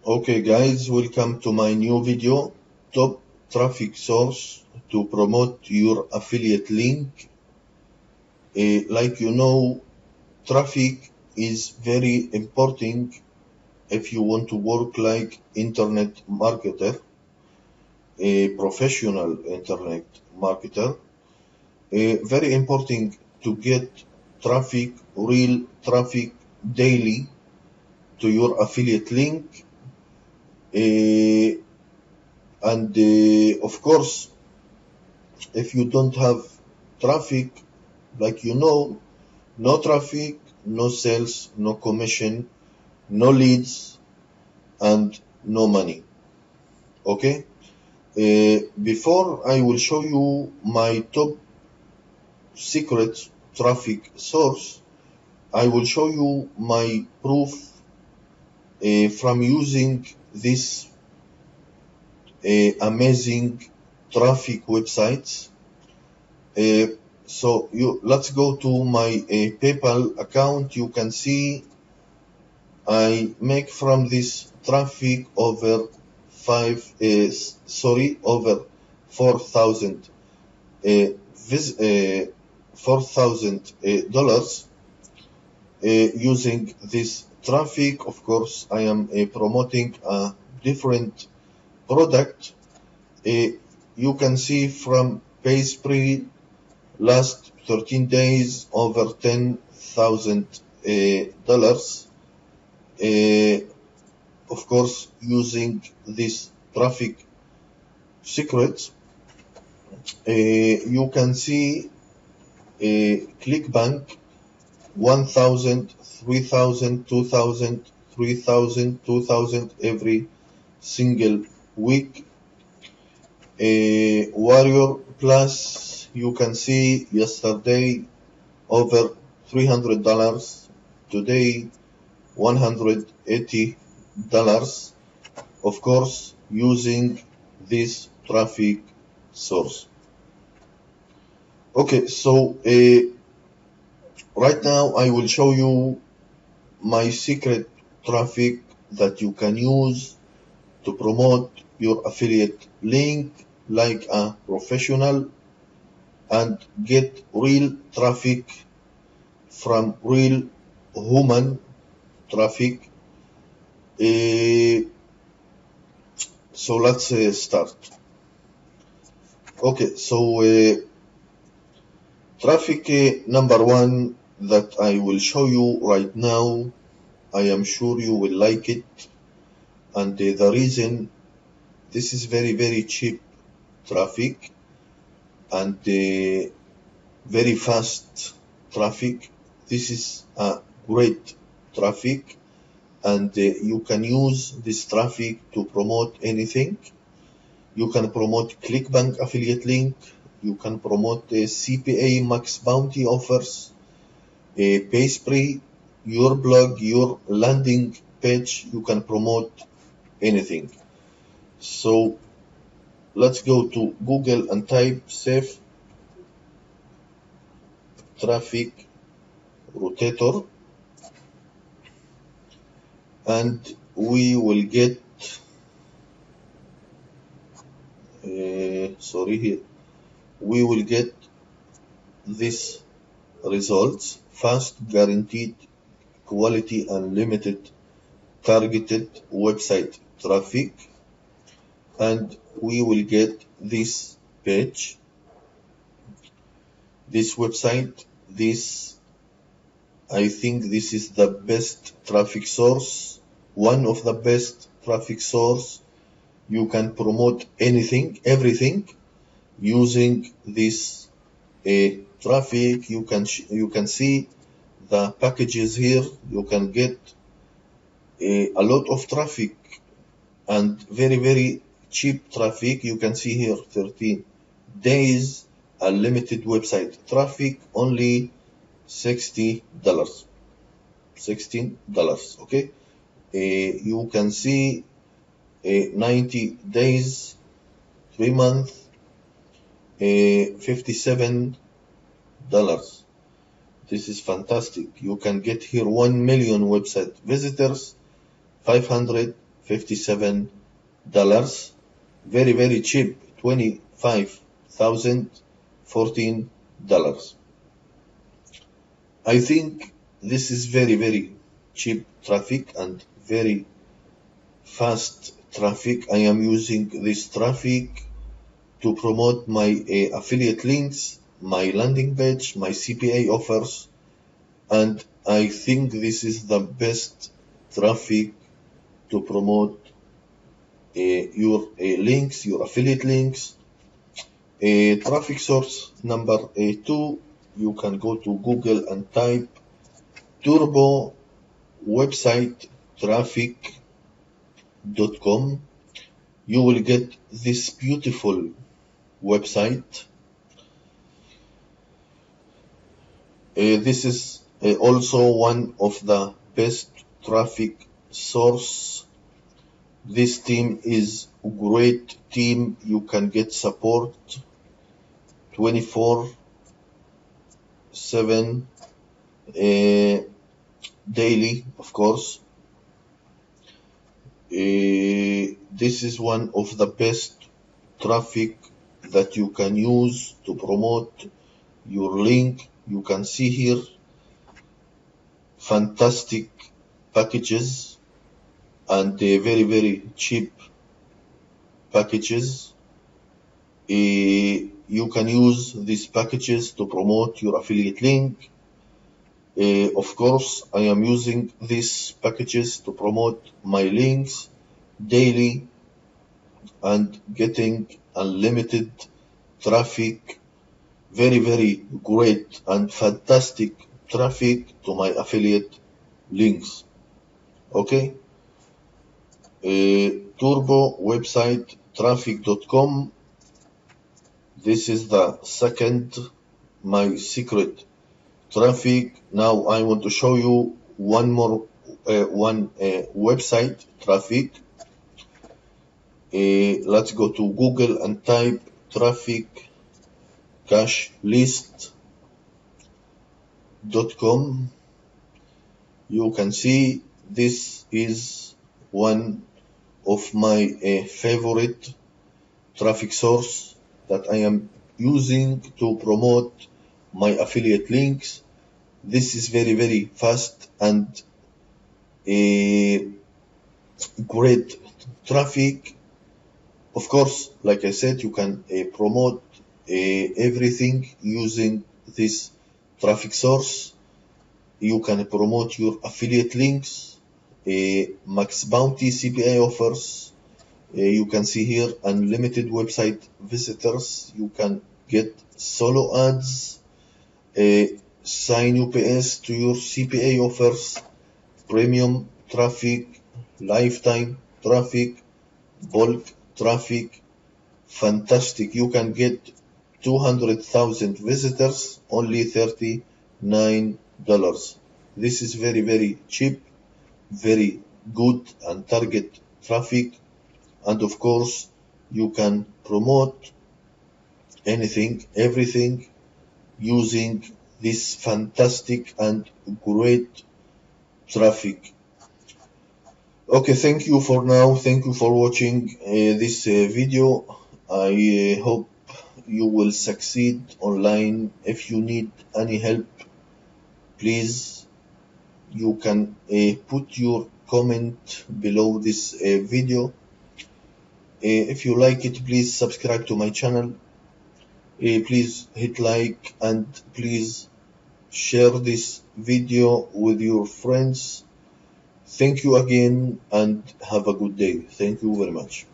Okay guys, welcome to my new video, top traffic source to promote your affiliate link. Like you know, traffic is very important if you want to work like internet marketer, a professional internet marketer. Very important to get traffic, real traffic daily to your affiliate link. And of course, if you don't have traffic, like you know, no traffic, no sales, no commission, no leads, and no money. Okay? Before I will show you my top secret traffic source, I will show you my proof from using this amazing traffic websites. So let's go to my PayPal account. You can see I make from this traffic over over 4,000 $4,000 using this traffic. Of course, I am promoting a different product. You can see from PaySpree last 13 days over $10,000. Of course, using this traffic secret, you can see ClickBank 1,000, 3,000, 2,000, 3,000, 2,000 every single week. Warrior Plus, you can see yesterday over $300, today $180, of course, using this traffic source. Okay, so right now I will show you my secret traffic that you can use to promote your affiliate link like a professional and get real traffic from real human traffic. So let's start. Okay, so traffic number one that I will show you right now, I am sure you will like it, and the reason, this is very cheap traffic and very fast traffic. This is a great traffic, and you can use this traffic to promote anything. You can promote ClickBank affiliate link, you can promote CPA max bounty offers, PaySpree, your blog, your landing page, you can promote anything. So let's go to Google and type safe traffic rotator, and we will get we will get this results: fast, guaranteed, quality, unlimited, targeted website traffic, and we will get this page, this website. I think this is the best traffic source, one of the best traffic source. You can promote anything, everything using this traffic. You can see the packages here. You can get a lot of traffic and very cheap traffic. You can see here 13 days unlimited website traffic, only $16. Okay, you can see 90 days, 3 months, $57. This is fantastic. You can get here 1 million website visitors, 500, $57. Very, very cheap. $25,014. I think this is very, very cheap traffic and very fast traffic. I am using this traffic to promote my affiliate links, my landing page, my CPA offers, and I think this is the best traffic to promote your links, your affiliate links. Traffic source number 2, you can go to Google and type turbo website trafic.com. You will get this beautiful website. This is also one of the best traffic source. This team is a great team. You can get support 24/7 daily, of course. This is one of the best traffic that you can use to promote your link. You can see here fantastic packages and very, very cheap packages. You can use these packages to promote your affiliate link. Of course, I am using these packages to promote my links daily and getting unlimited traffic. Very, very great and fantastic traffic to my affiliate links. Okay. Turbo website trafic.com. This is the second, my secret traffic. Now I want to show you one more website traffic. Let's go to Google and type traffic cash list.com. You can see this is one of my favorite traffic source that I am using to promote my affiliate links. This is very, very fast and great traffic. Of course, like I said, you can promote everything using this traffic source. You can promote your affiliate links, max bounty CPA offers. You can see here unlimited website visitors. You can get solo ads, sign UPS to your CPA offers, premium traffic, lifetime traffic, bulk traffic. Fantastic. You can get 200,000 visitors, only $39. This is very, very cheap, very good and target traffic. And of course, you can promote anything, everything using this fantastic and great traffic. Okay, thank you for now. Thank you for watching this video. I hope you will succeed online. If you need any help, please, you can put your comment below this video. If you like it, please subscribe to my channel. Please hit like and please share this video with your friends. Thank you again and have a good day. Thank you very much.